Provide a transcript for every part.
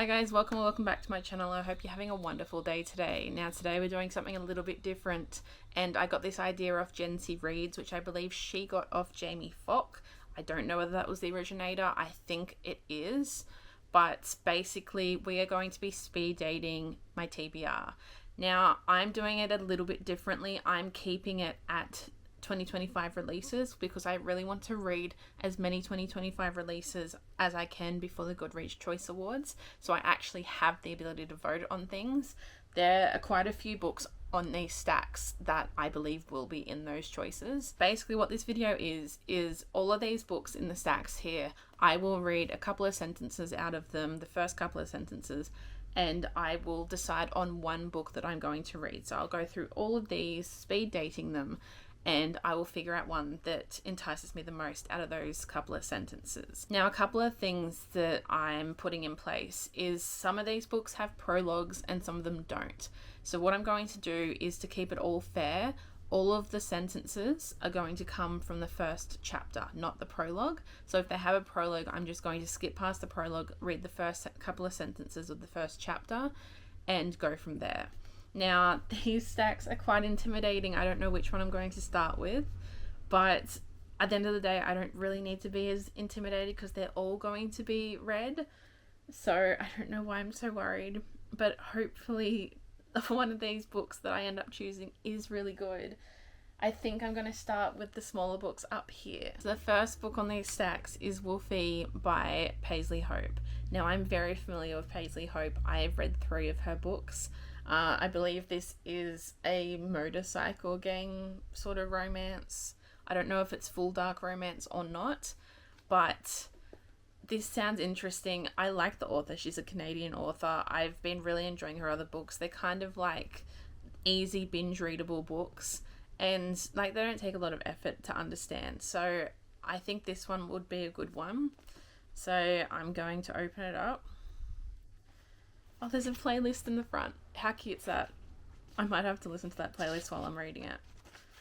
Hi guys, welcome back to my channel. I hope you're having a wonderful day today. Now today we're doing something a little bit different, and I got this idea off Gen C Reads, which I believe she got off Jamie Fock. I don't know whether that was the originator. I think it is, but basically we are going to be speed dating my TBR. Now I'm doing it a little bit differently. I'm keeping it at 2025 releases because I really want to read as many 2025 releases as I can before the Goodreads Choice Awards, so I actually have the ability to vote on things. There are quite a few books on these stacks that I believe will be in those choices. Basically what this video is all of these books in the stacks here, I will read a couple of sentences out of them, the first couple of sentences, and I will decide on one book that I'm going to read. So I'll go through all of these, speed dating them, and I will figure out one that entices me the most out of those couple of sentences. Now, a couple of things that I'm putting in place is some of these books have prologues and some of them don't. So what I'm going to do is to keep it all fair. All of the sentences are going to come from the first chapter, not the prologue. So if they have a prologue, I'm just going to skip past the prologue, read the first couple of sentences of the first chapter, and go from there. Now, these stacks are quite intimidating. I don't know which one I'm going to start with, but at the end of the day, I don't really need to be as intimidated because they're all going to be read. So I don't know why I'm so worried, but hopefully one of these books that I end up choosing is really good. I think I'm going to start with the smaller books up here. So the first book on these stacks is Wolfie by Paisley Hope. Now, I'm very familiar with Paisley Hope. I've read 3 of her books. I believe this is a motorcycle gang sort of romance. I don't know if it's full dark romance or not, but this sounds interesting. I like the author. She's a Canadian author. I've been really enjoying her other books. They're kind of like easy binge readable books, and like they don't take a lot of effort to understand. So I think this one would be a good one. So I'm going to open it up. Oh, there's a playlist in the front. How cute's that? I might have to listen to that playlist while I'm reading it.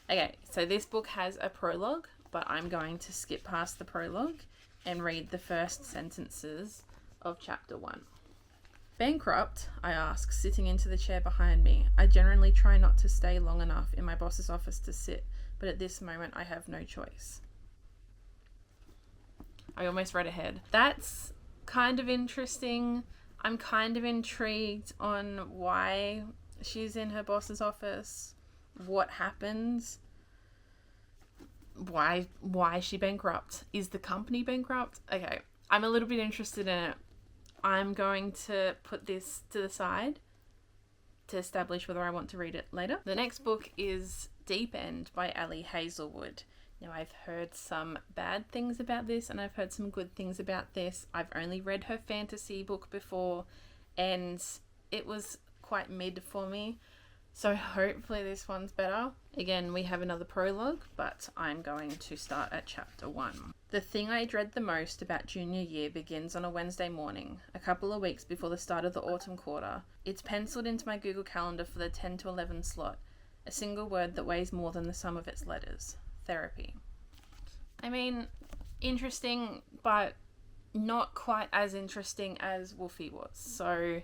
Okay, so this book has a prologue, but I'm going to skip past the prologue and read the first sentences of chapter 1. Bankrupt? I ask, sitting into the chair behind me. I generally try not to stay long enough in my boss's office to sit, but at this moment I have no choice. I almost read ahead. That's kind of interesting. I'm kind of intrigued on why she's in her boss's office, what happens, why is she bankrupt? Is the company bankrupt? Okay, I'm a little bit interested in it. I'm going to put this to the side to establish whether I want to read it later. The next book is Deep End by Ali Hazelwood. Now, I've heard some bad things about this and I've heard some good things about this. I've only read her fantasy book before and it was quite mid for me. So hopefully this one's better. Again, we have another prologue, but I'm going to start at chapter 1. The thing I dread the most about junior year begins on a Wednesday morning, a couple of weeks before the start of the autumn quarter. It's penciled into my Google Calendar for the 10 to 11 slot, a single word that weighs more than the sum of its letters. Therapy. I mean, interesting, but not quite as interesting as Wolfie was. So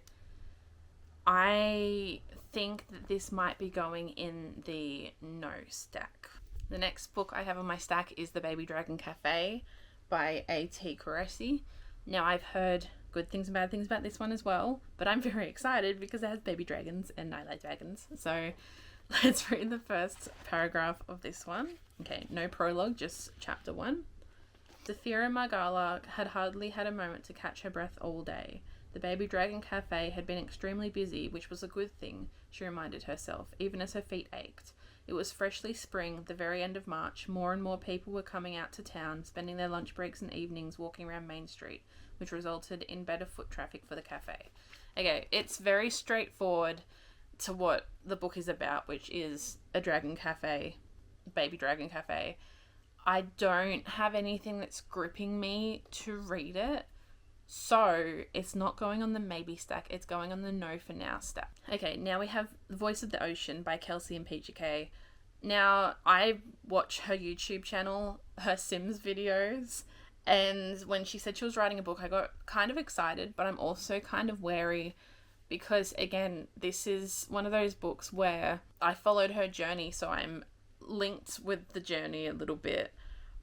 I think that this might be going in the no stack. The next book I have on my stack is The Baby Dragon Cafe by A.T. Qureshi. Now, I've heard good things and bad things about this one as well, but I'm very excited because it has baby dragons and I like dragons. So let's read the first paragraph of this one. Okay, no prologue, just chapter 1. Zafira Margala had hardly had a moment to catch her breath all day. The Baby Dragon Cafe had been extremely busy, which was a good thing, she reminded herself, even as her feet ached. It was freshly spring, the very end of March. More and more people were coming out to town, spending their lunch breaks and evenings walking around Main Street, which resulted in better foot traffic for the cafe. Okay, it's very straightforward to what the book is about, which is a dragon cafe, baby dragon cafe. I don't have anything that's gripping me to read it, so it's not going on the maybe stack, it's going on the no for now stack. Okay, now we have The Voice of the Ocean by Kelsey and Peachy K. Now, I watch her YouTube channel, her Sims videos, And when she said she was writing a book, I got kind of excited, but I'm also kind of wary because, again, this is one of those books where I followed her journey, so I'm linked with the journey a little bit,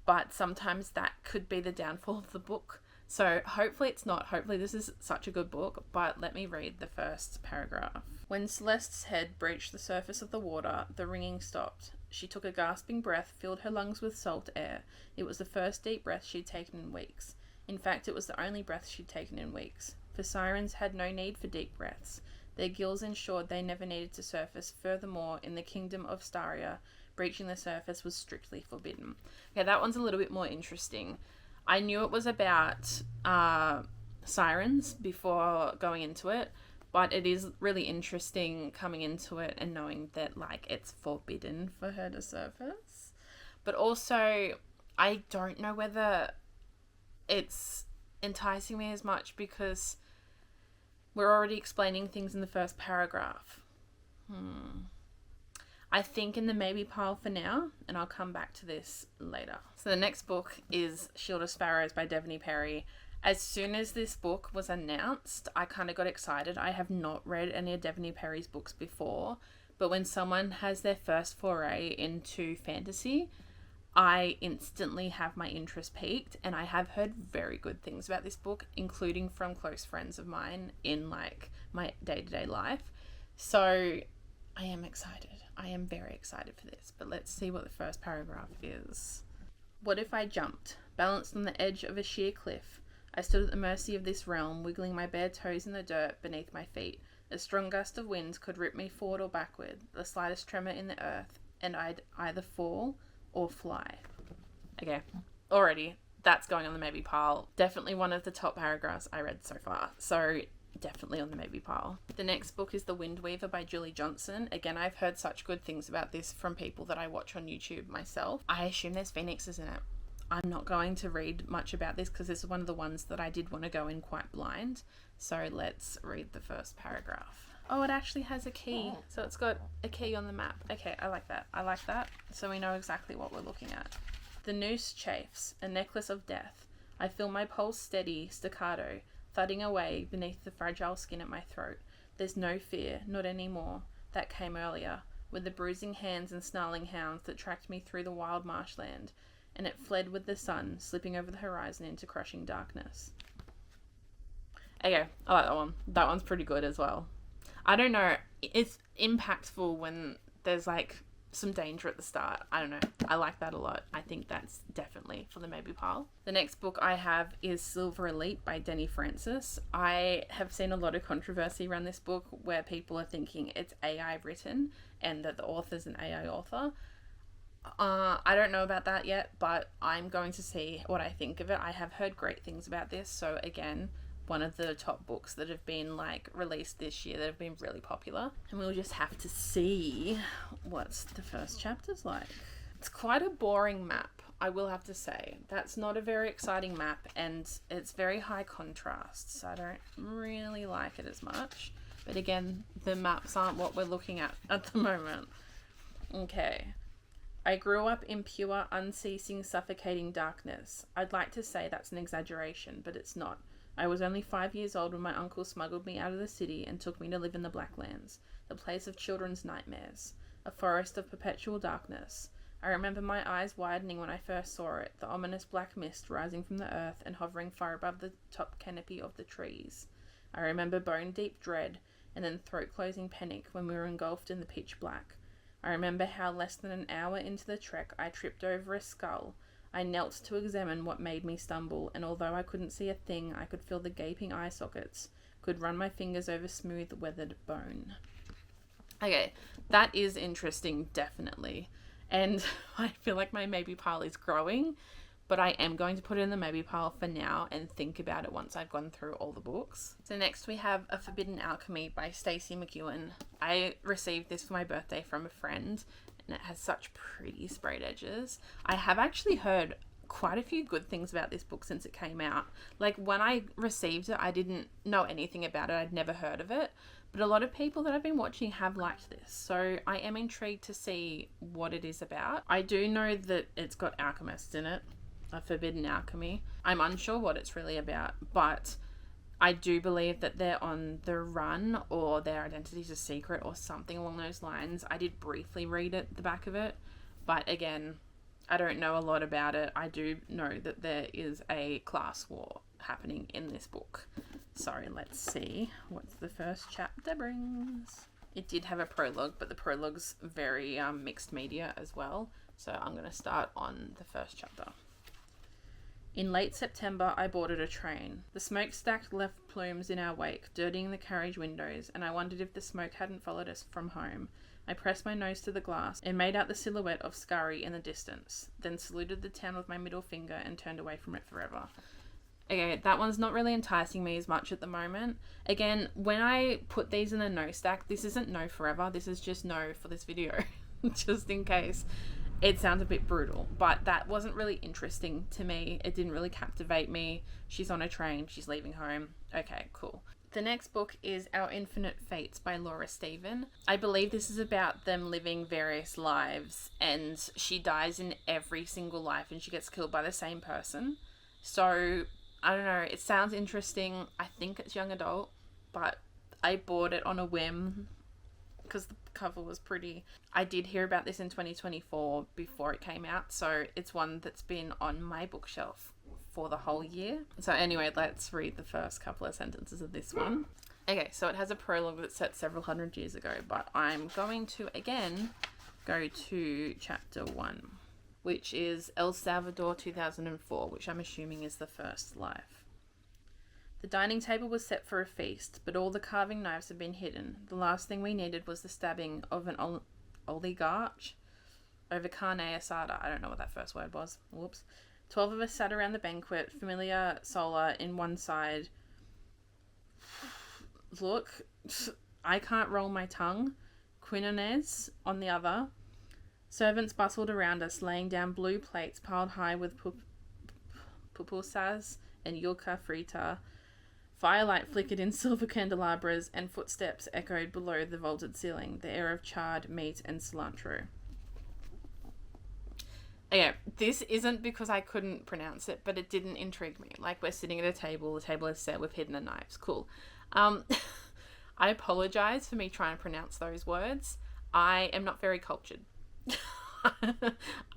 but sometimes that could be the downfall of the book. So hopefully it's not. Hopefully this is such a good book, but let me read the first paragraph. When Celeste's head breached the surface of the water, the ringing stopped. She took a gasping breath, filled her lungs with salt air. It was the first deep breath she'd taken in weeks. In fact, it was the only breath she'd taken in weeks. For sirens had no need for deep breaths. Their gills ensured they never needed to surface. Furthermore, in the kingdom of Staria, breaching the surface was strictly forbidden. Okay, that one's a little bit more interesting. I knew it was about sirens before going into it, but it is really interesting coming into it and knowing that, like, it's forbidden for her to surface. But also, I don't know whether it's enticing me as much because we're already explaining things in the first paragraph. I think in the maybe pile for now, and I'll come back to this later. So the next book is Shield of Sparrows by Devney Perry. As soon as this book was announced, I kind of got excited. I have not read any of Devney Perry's books before, but when someone has their first foray into fantasy, I instantly have my interest piqued, and I have heard very good things about this book, including from close friends of mine in, like, my day-to-day life. So I am excited. I am very excited for this, but let's see what the first paragraph is. What if I jumped, balanced on the edge of a sheer cliff? I stood at the mercy of this realm, wiggling my bare toes in the dirt beneath my feet. A strong gust of wind could rip me forward or backward, the slightest tremor in the earth, and I'd either fall or fly. Okay, already, that's going on the maybe pile. Definitely one of the top paragraphs I read so far, so definitely on the maybe pile. The next book is The Wind Weaver by Julie Johnson. Again, I've heard such good things about this from people that I watch on YouTube myself. I assume there's phoenixes in it. I'm not going to read much about this because this is one of the ones that I did want to go in quite blind. So let's read the first paragraph. Oh, it actually has a key. So it's got a key on the map. Okay, I like that. I like that. So we know exactly what we're looking at. The noose chafes, a necklace of death. I feel my pulse steady, staccato, thudding away beneath the fragile skin at my throat. There's no fear, not anymore. That came earlier, with the bruising hands and snarling hounds that tracked me through the wild marshland, and it fled with the sun, slipping over the horizon into crushing darkness. Okay, I like that one. That one's pretty good as well. I don't know, it's impactful when there's, like, some danger at the start. I don't know. I like that a lot. I think that's definitely for the maybe pile. The next book I have is Silver Elite by Denny Francis. I have seen a lot of controversy around this book where people are thinking it's AI written and that the author's an AI author. I don't know about that yet, but I'm going to see what I think of it. I have heard great things about this, so again, one of the top books that have been, like, released this year that have been really popular, and we'll just have to see what the first chapter's like. It's quite a boring map, I will have to say. That's not a very exciting map, and it's very high contrast, so I don't really like it as much. But again, the maps aren't what we're looking at the moment. Okay. I grew up in pure, unceasing, suffocating darkness. I'd like to say that's an exaggeration, but it's not. I was only 5 years old when my uncle smuggled me out of the city and took me to live in the Blacklands, the place of children's nightmares, a forest of perpetual darkness. I remember my eyes widening when I first saw it, the ominous black mist rising from the earth and hovering far above the top canopy of the trees. I remember bone-deep dread, and then throat-closing panic when we were engulfed in the pitch black. I remember how less than an hour into the trek I tripped over a skull. I knelt to examine what made me stumble, and although I couldn't see a thing, I could feel the gaping eye sockets, could run my fingers over smooth, weathered bone. Okay, that is interesting, definitely. And I feel like my maybe pile is growing, but I am going to put it in the maybe pile for now and think about it once I've gone through all the books. So next we have A Forbidden Alchemy by Stacey McEwen. I received this for my birthday from a friend, and it has such pretty sprayed edges. I have actually heard quite a few good things about this book since it came out. Like, when I received it, I didn't know anything about it. I'd never heard of it. But a lot of people that I've been watching have liked this. So I am intrigued to see what it is about. I do know that it's got alchemists in it. a forbidden alchemy. I'm unsure what it's really about, but I do believe that they're on the run or their identity's a secret or something along those lines. I did briefly read the back of it, but again, I don't know a lot about it. I do know that there is a class war happening in this book. So let's see what the first chapter brings. It did have a prologue, but the prologue's very mixed media as well. So I'm going to start on the first chapter. In late September, I boarded a train. The smokestack left plumes in our wake, dirtying the carriage windows, and I wondered if the smoke hadn't followed us from home. I pressed my nose to the glass and made out the silhouette of Scurry in the distance, then saluted the town with my middle finger and turned away from it forever. Okay, that one's not really enticing me as much at the moment. Again, when I put these in a no stack, this isn't no forever, this is just no for this video, just in case. It sounds a bit brutal, but that wasn't really interesting to me. It didn't really captivate me. She's on a train, she's leaving home. Okay, cool. The next book is Our Infinite Fates by Laura Stephen. I believe this is about them living various lives, and she dies in every single life and she gets killed by the same person. So, I don't know, it sounds interesting. I think it's young adult, but I bought it on a whim because the cover was pretty. I did hear about this in 2024 before it came out, so it's one that's been on my bookshelf for the whole year. So anyway, let's read the first couple of sentences of this one. Okay, so it has a prologue that's set several hundred years ago, but I'm going to again go to chapter 1, which is El Salvador 2004, which I'm assuming is the first life. The dining table was set for a feast, but all the carving knives had been hidden. The last thing we needed was the stabbing of an oligarch over carne asada. I don't know what that first word was. Whoops. 12 of us sat around the banquet, familiar sola in one side. Look, I can't roll my tongue. Quinones on the other. Servants bustled around us, laying down blue plates piled high with pupusas and yuca frita. Firelight flickered in silver candelabras, and footsteps echoed below the vaulted ceiling, the air of charred meat and cilantro. Okay, this isn't because I couldn't pronounce it, but it didn't intrigue me. Like, we're sitting at a table, the table is set with hidden knives. Cool. I apologize for me trying to pronounce those words. I am not very cultured.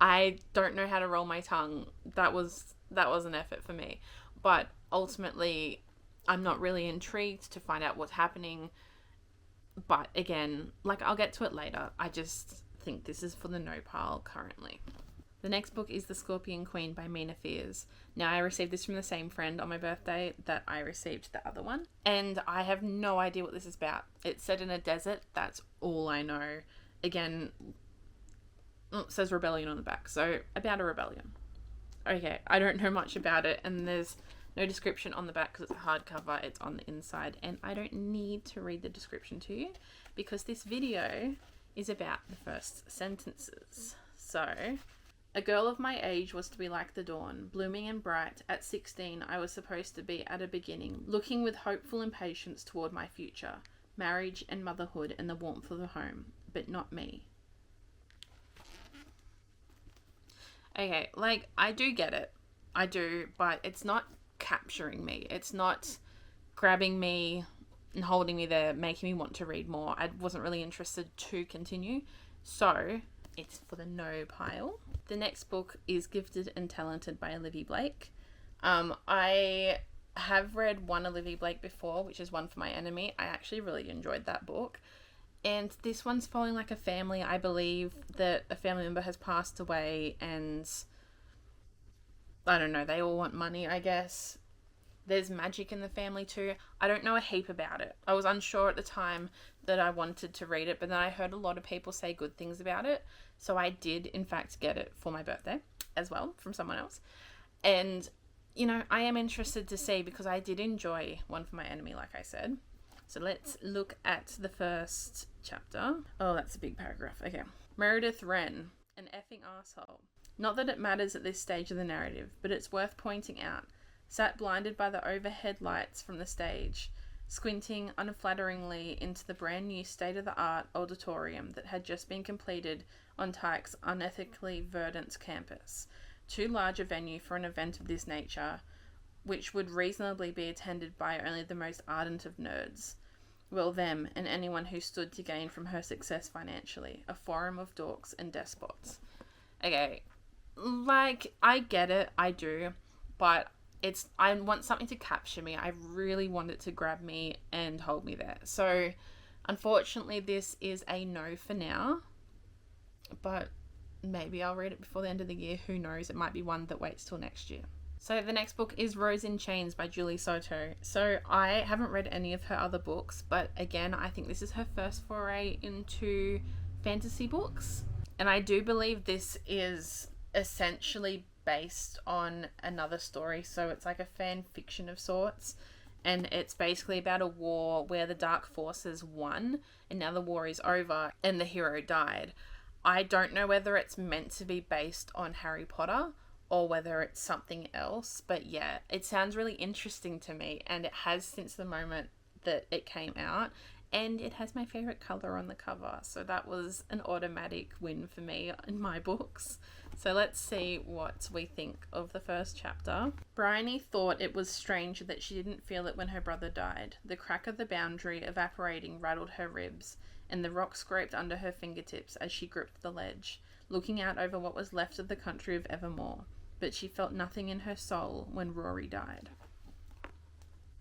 I don't know how to roll my tongue. That was an effort for me. But ultimately, I'm not really intrigued to find out what's happening. But again, like, I'll get to it later. I just think this is for the no pile currently. The next book is The Scorpion Queen by Mina Fears. Now, I received this from the same friend on my birthday that I received the other one, and I have no idea what this is about. It's set in a desert. That's all I know. Again, it says rebellion on the back, so about a rebellion. Okay, I don't know much about it, and there's no description on the back because it's a hardcover. It's on the inside, and I don't need to read the description to you because this video is about the first sentences. So, a girl of my age was to be like the dawn, blooming and bright. At 16, I was supposed to be at a beginning, looking with hopeful impatience toward my future, marriage and motherhood and the warmth of the home, but not me. Okay, like, I do get it. I do, but it's not capturing me. It's not grabbing me and holding me there, making me want to read more. I wasn't really interested to continue, so it's for the no pile. The next book is Gifted and Talented by Olivia Blake. I have read one Olivia Blake before, which is One for My Enemy. I actually really enjoyed that book. And this one's following like a family. I believe that a family member has passed away and I don't know, they all want money, I guess. There's magic in the family too. I don't know a heap about it. I was unsure at the time that I wanted to read it, but then I heard a lot of people say good things about it. So I did, in fact, get it for my birthday as well from someone else. And, you know, I am interested to see because I did enjoy One for My Enemy, like I said. So let's look at the first chapter. Oh, that's a big paragraph. Okay. Meredith Wren, an effing asshole. Not that it matters at this stage of the narrative, but it's worth pointing out. Sat blinded by the overhead lights from the stage, squinting unflatteringly into the brand new state-of-the-art auditorium that had just been completed on Tyke's unethically verdant campus. too large a venue for an event of this nature, which would reasonably be attended by only the most ardent of nerds. Well, them and anyone who stood to gain from her success financially. A forum of dorks and despots. Okay, like, I get it, I do, but I want something to capture me. I really want it to grab me and hold me there. So, unfortunately, this is a no for now, but maybe I'll read it before the end of the year. Who knows? It might be one that waits till next year. So the next book is Rose in Chains by Julie Soto. So I haven't read any of her other books, but again, I think this is her first foray into fantasy books. And I do believe this is essentially based on another story. So it's like a fan fiction of sorts. And it's basically about a war where the dark forces won and now the war is over and the hero died. I don't know whether it's meant to be based on Harry Potter or whether it's something else, but yeah, it sounds really interesting to me, and it has since the moment that it came out, and it has my favorite color on the cover, so that was an automatic win for me in my books. So let's see what we think of the first chapter. Bryony thought it was strange that she didn't feel it when her brother died. The crack of the boundary evaporating rattled her ribs, and the rock scraped under her fingertips as she gripped the ledge, looking out over what was left of the country of Evermore. But she felt nothing in her soul when Rory died.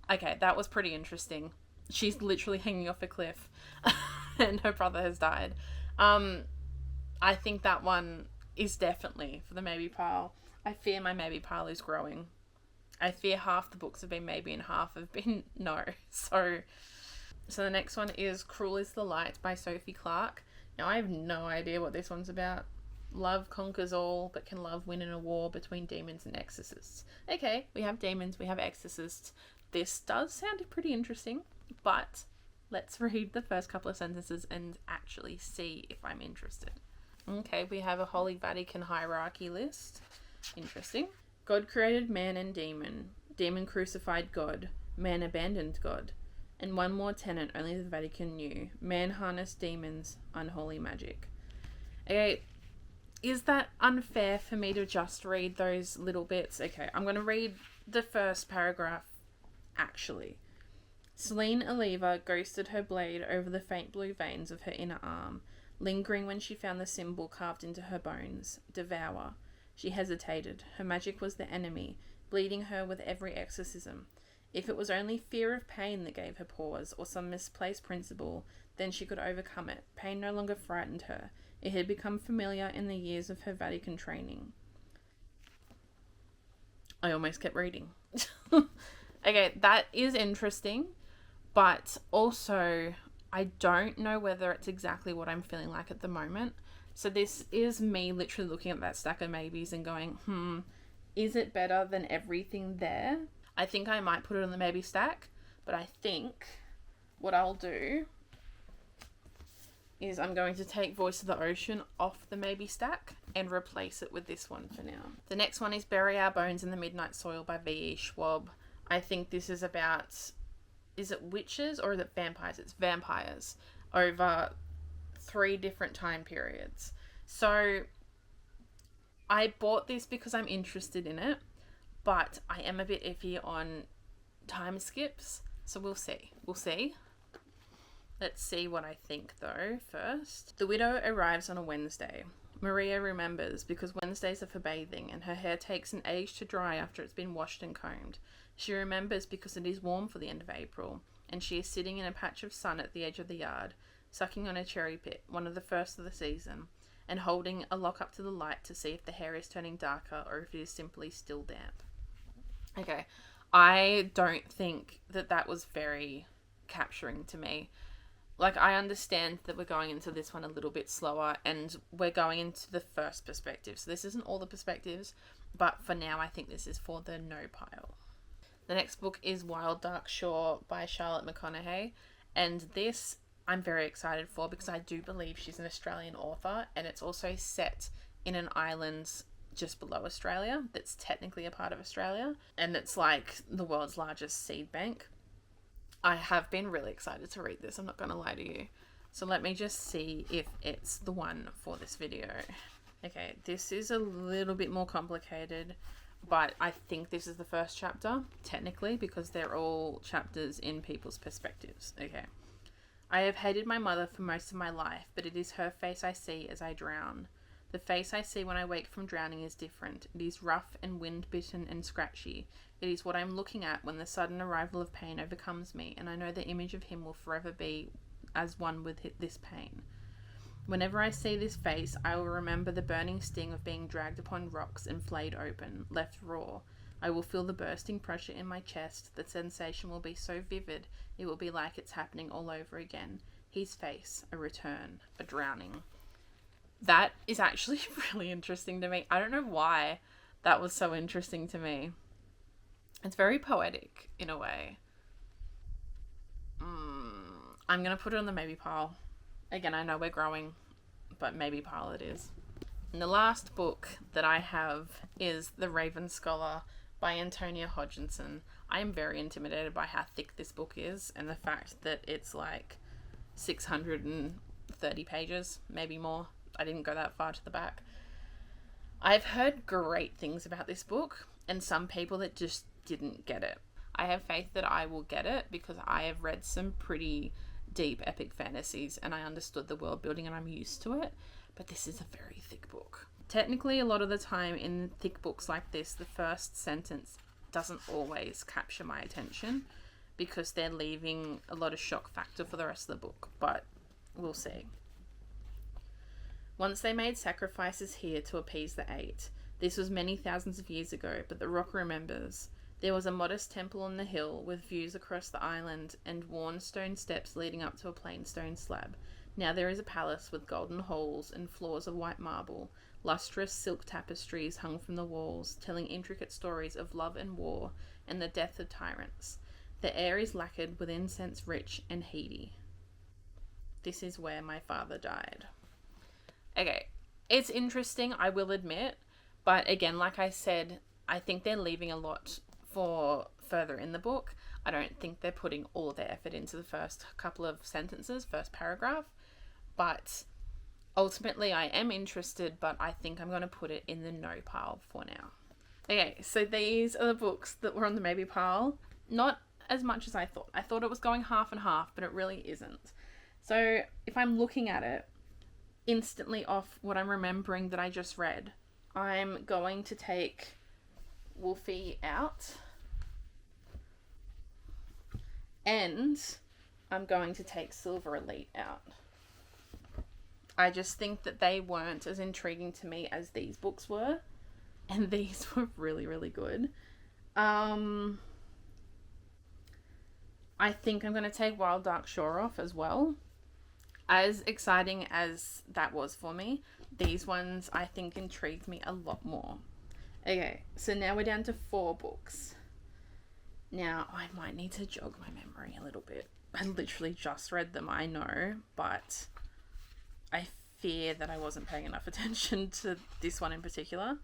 Okay, that was pretty interesting. She's literally hanging off a cliff and her brother has died. I think that one is definitely for the maybe pile. I fear my maybe pile is growing. I fear half the books have been maybe and half have been no. So the next one is Cruel is the Light by Sophie Clark. Now, I have no idea what this one's about. Love conquers all, but can love win in a war between demons and exorcists? Okay, we have demons, we have exorcists. This does sound pretty interesting, but let's read the first couple of sentences and actually see if I'm interested. Okay, we have a Holy Vatican hierarchy list. Interesting. God created man and demon. Demon crucified God. Man abandoned God. And one more tenet only the Vatican knew. Man harnessed demons, unholy magic. Okay, is that unfair for me to just read those little bits? Okay, I'm going to read the first paragraph, actually. Celine Oliva ghosted her blade over the faint blue veins of her inner arm, lingering when she found the symbol carved into her bones. Devour. She hesitated. Her magic was the enemy, bleeding her with every exorcism. If it was only fear of pain that gave her pause, or some misplaced principle, then she could overcome it. Pain no longer frightened her. It had become familiar in the years of her Vatican training. I almost kept reading. Okay, that is interesting, but also I don't know whether it's exactly what I'm feeling like at the moment. So this is me literally looking at that stack of maybes and going, is it better than everything there? I think I might put it on the maybe stack, but I think what I'll do is I'm going to take Voice of the Ocean off the maybe stack and replace it with this one for now. The next one is Bury Our Bones in the Midnight Soil by V.E. Schwab. I think this is about, is it witches or is it vampires? It's vampires over 3 different time periods. So I bought this because I'm interested in it, but I am a bit iffy on time skips. So we'll see. Let's see what I think, though, first. The widow arrives on a Wednesday. Maria remembers because Wednesdays are for bathing and her hair takes an age to dry after it's been washed and combed. She remembers because it is warm for the end of April and she is sitting in a patch of sun at the edge of the yard, sucking on a cherry pit, one of the first of the season, and holding a lock up to the light to see if the hair is turning darker or if it is simply still damp. Okay, I don't think that was very capturing to me. Like, I understand that we're going into this one a little bit slower and we're going into the first perspective. So this isn't all the perspectives, but for now I think this is for the no pile. The next book is Wild Dark Shore by Charlotte McConaughey. And this I'm very excited for because I do believe she's an Australian author and it's also set in an island just below Australia that's technically a part of Australia. And it's like the world's largest seed bank. I have been really excited to read this, I'm not going to lie to you. So let me just see if it's the one for this video. Okay, this is a little bit more complicated, but I think this is the first chapter, technically, because they're all chapters in people's perspectives. Okay. I have hated my mother for most of my life, but it is her face I see as I drown. The face I see when I wake from drowning is different. It is rough and wind-bitten and scratchy. It is what I'm looking at when the sudden arrival of pain overcomes me, and I know the image of him will forever be as one with this pain. Whenever I see this face, I will remember the burning sting of being dragged upon rocks and flayed open, left raw. I will feel the bursting pressure in my chest. The sensation will be so vivid, it will be like it's happening all over again. His face, a return, a drowning. That is actually really interesting to me. I don't know why that was so interesting to me. It's very poetic in a way. I'm going to put it on the maybe pile. Again, I know we're growing, but maybe pile it is. And the last book that I have is The Raven Scholar by Antonia Hodgkinson. I am very intimidated by how thick this book is and the fact that it's like 630 pages, maybe more. I didn't go that far to the back. I've heard great things about this book and some people that just didn't get it. I have faith that I will get it because I have read some pretty deep epic fantasies and I understood the world building and I'm used to it, but this is a very thick book. Technically, a lot of the time in thick books like this, the first sentence doesn't always capture my attention because they're leaving a lot of shock factor for the rest of the book, but we'll see. Once they made sacrifices here to appease the eight. This was many thousands of years ago, but the rock remembers. There was a modest temple on the hill with views across the island and worn stone steps leading up to a plain stone slab. Now there is a palace with golden halls and floors of white marble, lustrous silk tapestries hung from the walls, telling intricate stories of love and war and the death of tyrants. The air is lacquered with incense rich and heady. This is where my father died. Okay, it's interesting, I will admit, but again, like I said, I think they're leaving a lot for further in the book. I don't think they're putting all of their effort into the first couple of sentences, first paragraph, but ultimately I am interested, but I think I'm going to put it in the no pile for now. Okay, so these are the books that were on the maybe pile. Not as much as I thought. I thought it was going half and half, but it really isn't. So if I'm looking at it, instantly off what I'm remembering that I just read, I'm going to take Wolfie out and I'm going to take Silver Elite out. I just think that they weren't as intriguing to me as these books were, and these were really, really good. I think I'm going to take Wild Dark Shore off as well. As exciting as that was for me, these ones I think intrigued me a lot more. Okay, so now we're down to 4 books. Now, I might need to jog my memory a little bit. I literally just read them, I know, but I fear that I wasn't paying enough attention to this one in particular.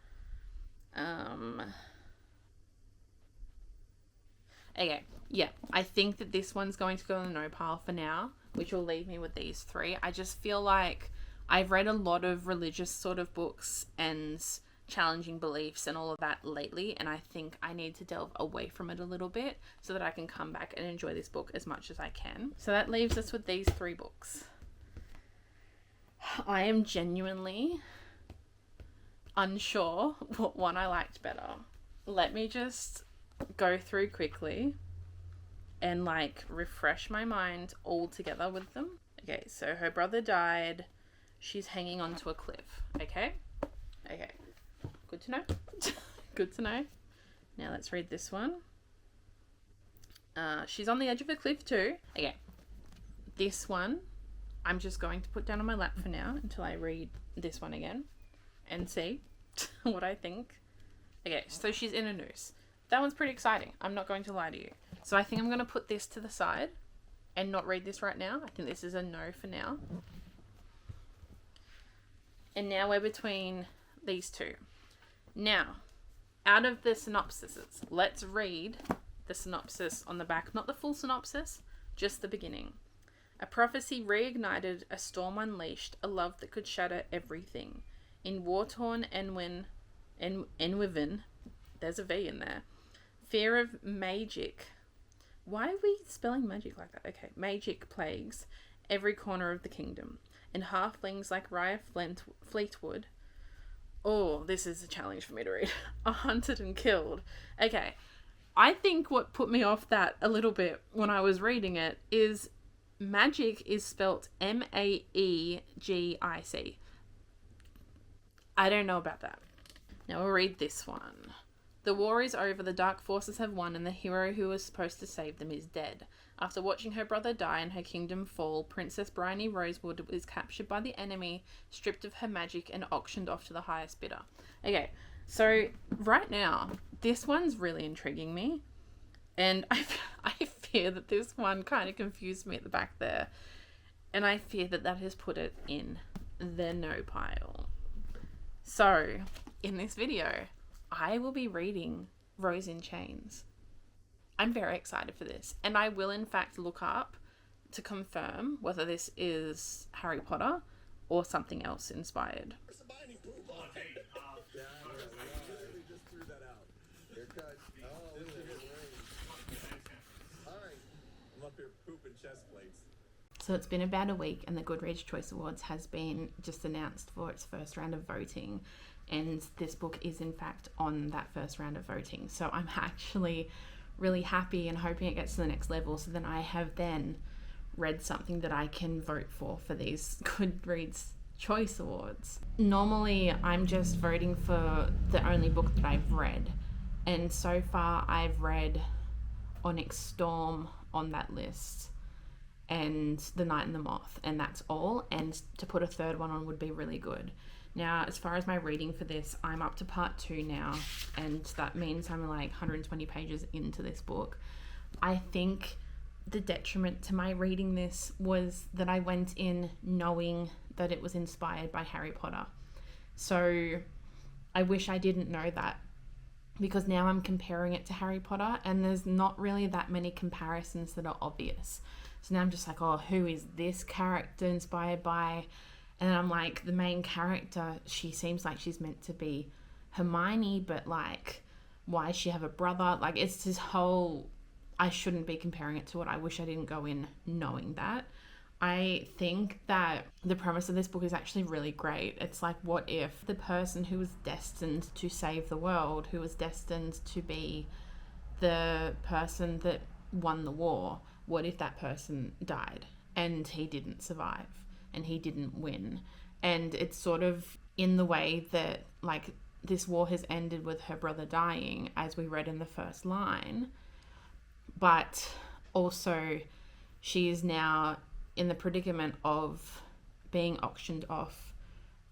Okay, yeah, I think that this one's going to go in the no pile for now, which will leave me with these 3. I just feel like I've read a lot of religious sort of books and challenging beliefs and all of that lately, and I think I need to delve away from it a little bit so that I can come back and enjoy this book as much as I can. So that leaves us with these 3 books. I am genuinely unsure what one I liked better. Let me just go through quickly and refresh my mind all together with them. Okay, so her brother died. She's hanging onto a cliff. Okay. Good to know. Good to know. Now let's read this one. She's on the edge of a cliff too. Okay. This one, I'm just going to put down on my lap for now until I read this one again and see what I think. Okay, so she's in a noose. That one's pretty exciting. I'm not going to lie to you. So I think I'm going to put this to the side and not read this right now. I think this is a no for now. And now we're between these 2. Now, out of the synopsises, let's read the synopsis on the back. Not the full synopsis, just the beginning. A prophecy reignited, a storm unleashed, a love that could shatter everything. In war-torn Enwivin, there's a V in there. Fear of magic. Why are we spelling magic like that? Okay, magic plagues every corner of the kingdom, and halflings like Raya Fleetwood. Oh, this is a challenge for me to read. Are hunted and killed. Okay, I think what put me off that a little bit when I was reading it is magic is spelt Maegic. I don't know about that. Now we'll read this one. The war is over, the dark forces have won, and the hero who was supposed to save them is dead. After watching her brother die and her kingdom fall, Princess Bryony Rosewood is captured by the enemy, stripped of her magic, and auctioned off to the highest bidder. Okay, so right now, this one's really intriguing me. And I fear that this one kind of confused me at the back there. And I fear that that has put it in the no pile. So, in this video, I will be reading Rose in Chains. I'm very excited for this. And I will, in fact, look up to confirm whether this is Harry Potter or something else inspired. So it's been about a week and the Goodreads Choice Awards has been just announced for its first round of voting, and this book is in fact on that first round of voting. So I'm actually really happy and hoping it gets to the next level, so then I have then read something that I can vote for these Goodreads Choice Awards. Normally I'm just voting for the only book that I've read, and so far I've read Onyx Storm on that list and The Night and the Moth, and that's all. And to put a third one on would be really good. Now, as far as my reading for this, I'm up to part 2 now, and that means I'm like 120 pages into this book. I think the detriment to my reading this was that I went in knowing that it was inspired by Harry Potter. So I wish I didn't know that, because now I'm comparing it to Harry Potter and there's not really that many comparisons that are obvious. So now I'm just like, oh, who is this character inspired by? And then I'm like, the main character, she seems like she's meant to be Hermione, but like, why does she have a brother? Like, it's this whole, I shouldn't be comparing it to it. I wish I didn't go in knowing that. I think that the premise of this book is actually really great. It's like, what if the person who was destined to save the world, who was destined to be the person that won the war, what if that person died and he didn't survive and he didn't win? And it's sort of in the way that like this war has ended with her brother dying, as we read in the first line, but also she is now in the predicament of being auctioned off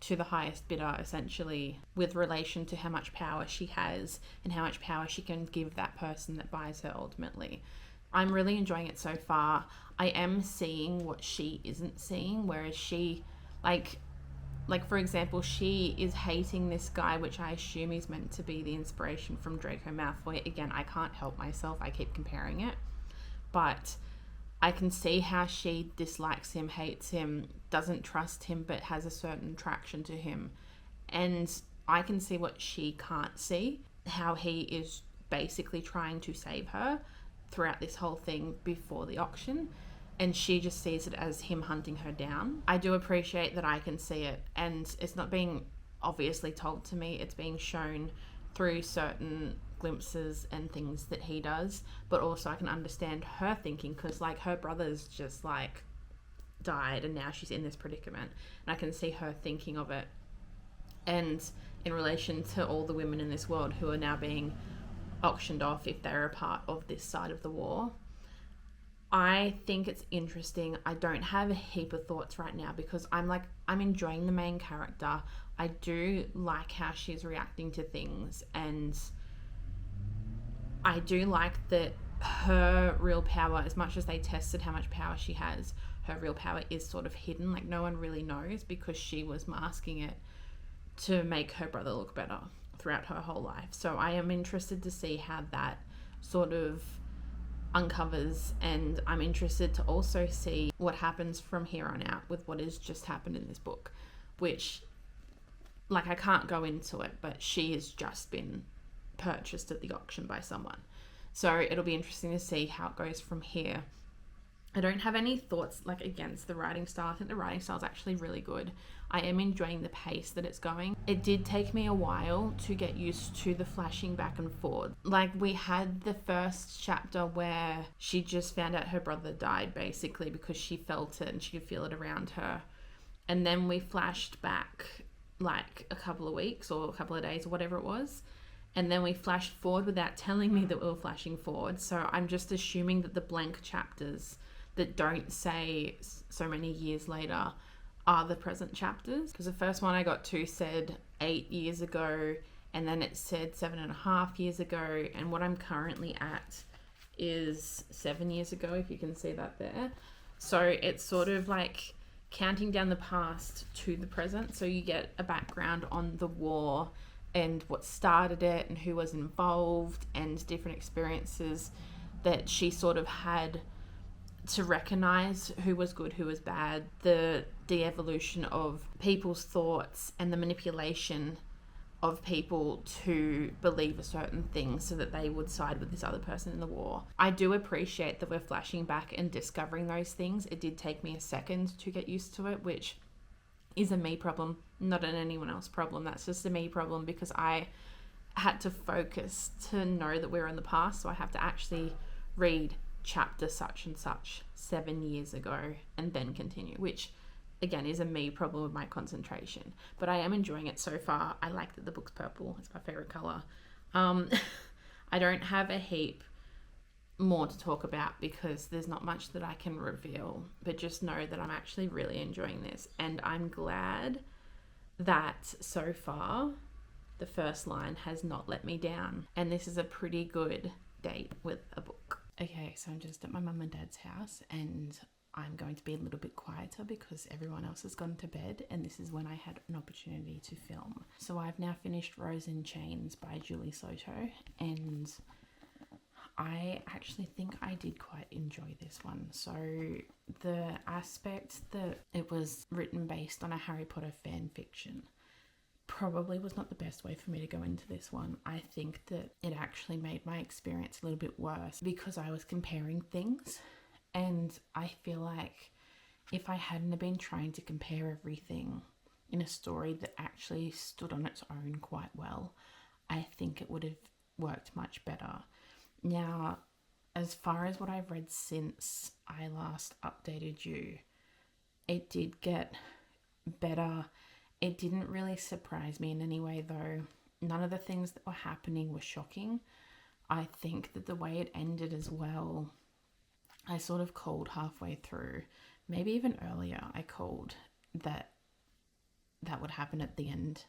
to the highest bidder, essentially, with relation to how much power she has and how much power she can give that person that buys her ultimately. I'm really enjoying it so far. I am seeing what she isn't seeing, whereas she, like for example, she is hating this guy, which I assume is meant to be the inspiration from Draco Malfoy. Again, I can't help myself, I keep comparing it. But I can see how she dislikes him, hates him, doesn't trust him, but has a certain attraction to him. And I can see what she can't see, how he is basically trying to save her throughout this whole thing before the auction, and she just sees it as him hunting her down. I do appreciate that I can see it, and it's not being obviously told to me, it's being shown through certain glimpses and things that he does, but also I can understand her thinking, because like her brother's just like died and now she's in this predicament, and I can see her thinking of it, and in relation to all the women in this world who are now being auctioned off if they're a part of this side of the war. I think it's interesting. I don't have a heap of thoughts right now because I'm enjoying the main character. I do like how she's reacting to things, and I do like that her real power, as much as they tested how much power she has, her real power is sort of hidden. Like, no one really knows because she was masking it to make her brother look better throughout her whole life. So I am interested to see how that sort of uncovers, and I'm interested to also see what happens from here on out with what has just happened in this book, which like, I can't go into it, but she has just been purchased at the auction by someone. So it'll be interesting to see how it goes from here. I don't have any thoughts like against the writing style. I think the writing style is actually really good. I am enjoying the pace that it's going. It did take me a while to get used to the flashing back and forth. Like, we had the first chapter where she just found out her brother died, basically, because she felt it and she could feel it around her. And then we flashed back like a couple of weeks or a couple of days or whatever it was. And then we flashed forward without telling me that we were flashing forward. So I'm just assuming that the blank chapters that don't say so many years later are the present chapters. Because the first one I got to said 8 years ago, and then it said 7.5 years ago. And what I'm currently at is 7 years ago, if you can see that there. So it's sort of like counting down the past to the present. So you get a background on the war and what started it and who was involved and different experiences that she sort of had to recognize who was good, who was bad, the de-evolution of people's thoughts and the manipulation of people to believe a certain thing so that they would side with this other person in the war. I do appreciate that we're flashing back and discovering those things. It did take me a second to get used to it, which is a me problem, not an anyone else problem. That's just a me problem because I had to focus to know that we're in the past. So I have to actually read chapter such and such 7 years ago and then continue, which again is a me problem with my concentration. But I am enjoying it so far. I like that the book's purple. It's my favorite color. I don't have a heap more to talk about because there's not much that I can reveal, but just know that I'm actually really enjoying this, and I'm glad that so far the first line has not let me down, and this is a pretty good date with a book. Okay, so I'm just at my mum and dad's house, and I'm going to be a little bit quieter because everyone else has gone to bed, and this is when I had an opportunity to film. So I've now finished Rose in Chains by Julie Soto, and I actually think I did quite enjoy this one. So the aspect that it was written based on a Harry Potter fan fiction probably was not the best way for me to go into this one. I think that it actually made my experience a little bit worse because I was comparing things, and I feel like if I hadn't been trying to compare everything in a story that actually stood on its own quite well, I think it would have worked much better. Now, as far as what I've read since I last updated you, it did get better. It didn't really surprise me in any way, though. None of the things that were happening were shocking. I think that the way it ended as well, I sort of called halfway through, maybe even earlier, I called that would happen at the end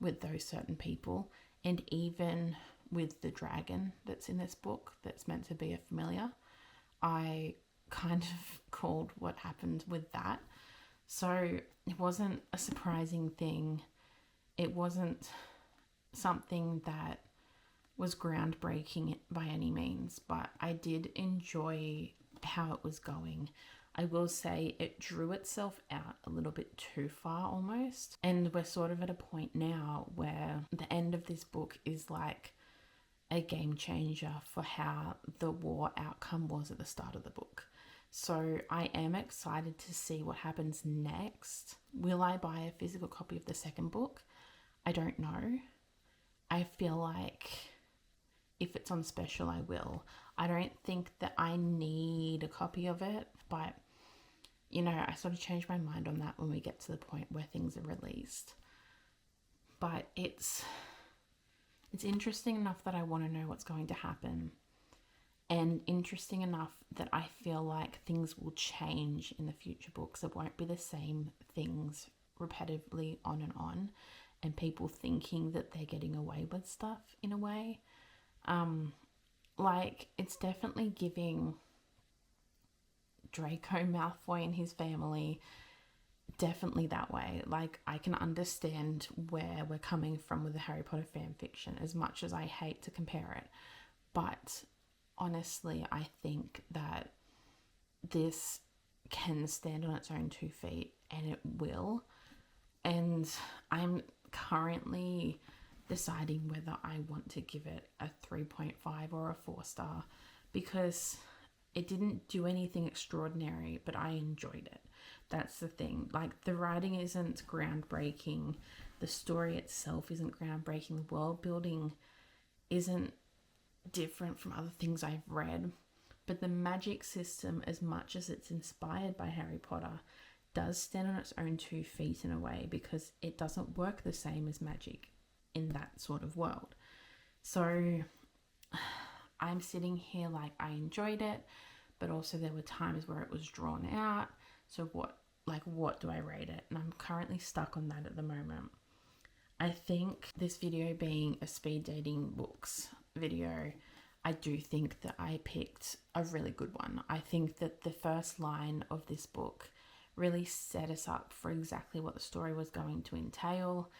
with those certain people, and even with the dragon that's in this book that's meant to be a familiar, I kind of called what happened with that. So it wasn't a surprising thing. It wasn't something that was groundbreaking by any means, but I did enjoy how it was going. I will say it drew itself out a little bit too far almost, and we're sort of at a point now where the end of this book is like a game changer for how the war outcome was at the start of the book. So I am excited to see what happens next. Will I buy a physical copy of the second book? I don't know. I feel like if it's on special, I will. I don't think that I need a copy of it, but you know, I sort of change my mind on that when we get to the point where things are released. But it's interesting enough that I want to know what's going to happen, and interesting enough that I feel like things will change in the future books. It won't be the same things repetitively on, and people thinking that they're getting away with stuff in a way. Like, it's definitely giving Draco Malfoy and his family definitely that way. Like, I can understand where we're coming from with the Harry Potter fan fiction, as much as I hate to compare it. But honestly, I think that this can stand on its own 2 feet, and it will. And I'm currently deciding whether I want to give it a 3.5 or a 4-star, because it didn't do anything extraordinary, but I enjoyed it. That's the thing. Like, the writing isn't groundbreaking, the story itself isn't groundbreaking, the world building isn't different from other things I've read, but the magic system, as much as it's inspired by Harry Potter, does stand on its own 2 feet in a way, because it doesn't work the same as magic in that sort of world. So I'm sitting here like, I enjoyed it, but also there were times where it was drawn out. So what do I rate it? And I'm currently stuck on that at the moment. I think this video being a speed dating books video, I do think that I picked a really good one. I think that the first line of this book really set us up for exactly what the story was going to entail.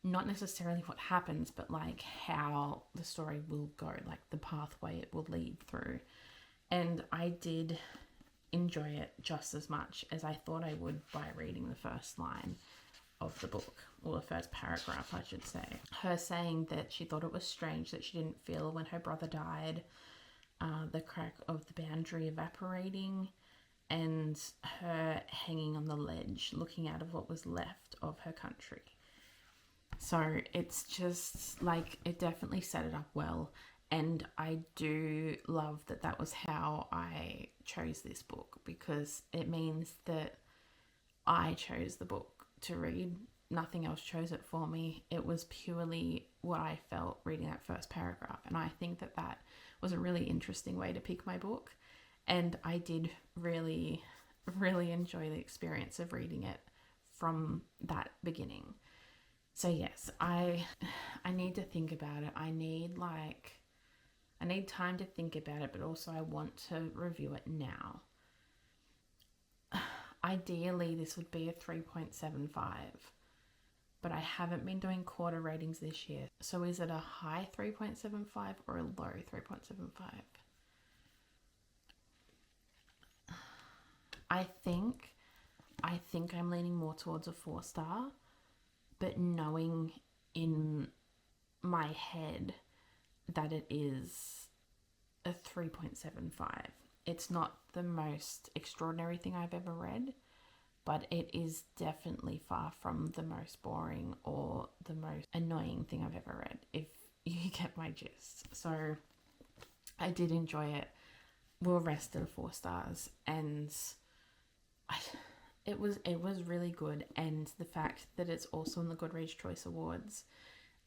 Not necessarily what happens, but like how the story will go, like the pathway it will lead through. And I did enjoy it just as much as I thought I would by reading the first line of the book, or the first paragraph, I should say. Her saying that she thought it was strange that she didn't feel when her brother died, the crack of the boundary evaporating, and her hanging on the ledge looking out of what was left of her country. So it's just like, it definitely set it up well. And I do love that that was how I chose this book, because it means that I chose the book to read. Nothing else chose it for me. It was purely what I felt reading that first paragraph. And I think that that was a really interesting way to pick my book. And I did really, really enjoy the experience of reading it from that beginning. So yes, I need to think about it. I need time to think about it, but also I want to review it now. Ideally, this would be a 3.75, but I haven't been doing quarter ratings this year. So is it a high 3.75 or a low 3.75? I think I'm leaning more towards a 4-star, but knowing in my head that it is a 3.75. It's not the most extraordinary thing I've ever read, but it is definitely far from the most boring or the most annoying thing I've ever read, if you get my gist. So I did enjoy it. We'll rest at 4 stars, and it was really good. And the fact that it's also in the Goodreads Choice Awards,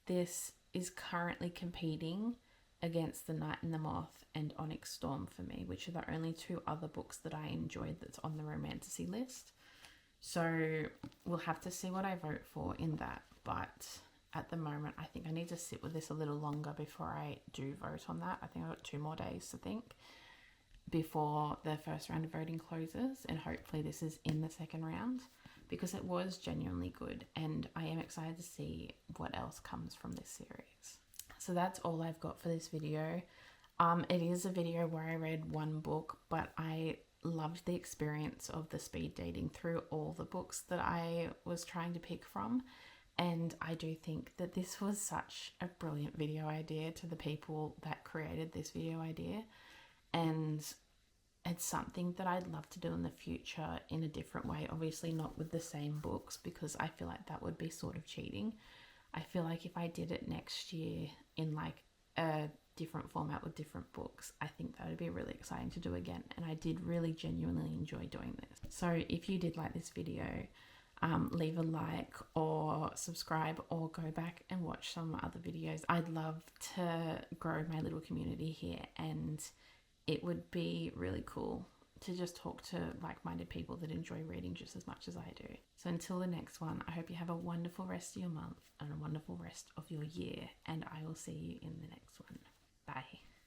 this is currently competing against The Night and the Moth and Onyx Storm for me, which are the only 2 other books that I enjoyed that's on the romantasy list. So we'll have to see what I vote for in that. But at the moment, I think I need to sit with this a little longer before I do vote on that. I think I've got 2 more days to think before the first round of voting closes, and hopefully this is in the second round, because it was genuinely good, and I am excited to see what else comes from this series. So that's all I've got for this video. It is a video where I read 1 book, but I loved the experience of the speed dating through all the books that I was trying to pick from. And I do think that this was such a brilliant video idea to the people that created this video idea. And it's something that I'd love to do in the future in a different way. Obviously not with the same books, because I feel like that would be sort of cheating. I feel like if I did it next year in like a different format with different books, I think that would be really exciting to do again. And I did really genuinely enjoy doing this. So if you did like this video, leave a like or subscribe, or go back and watch some other videos. I'd love to grow my little community here, and it would be really cool to just talk to like-minded people that enjoy reading just as much as I do. So until the next one, I hope you have a wonderful rest of your month and a wonderful rest of your year, and I will see you in the next one. Bye.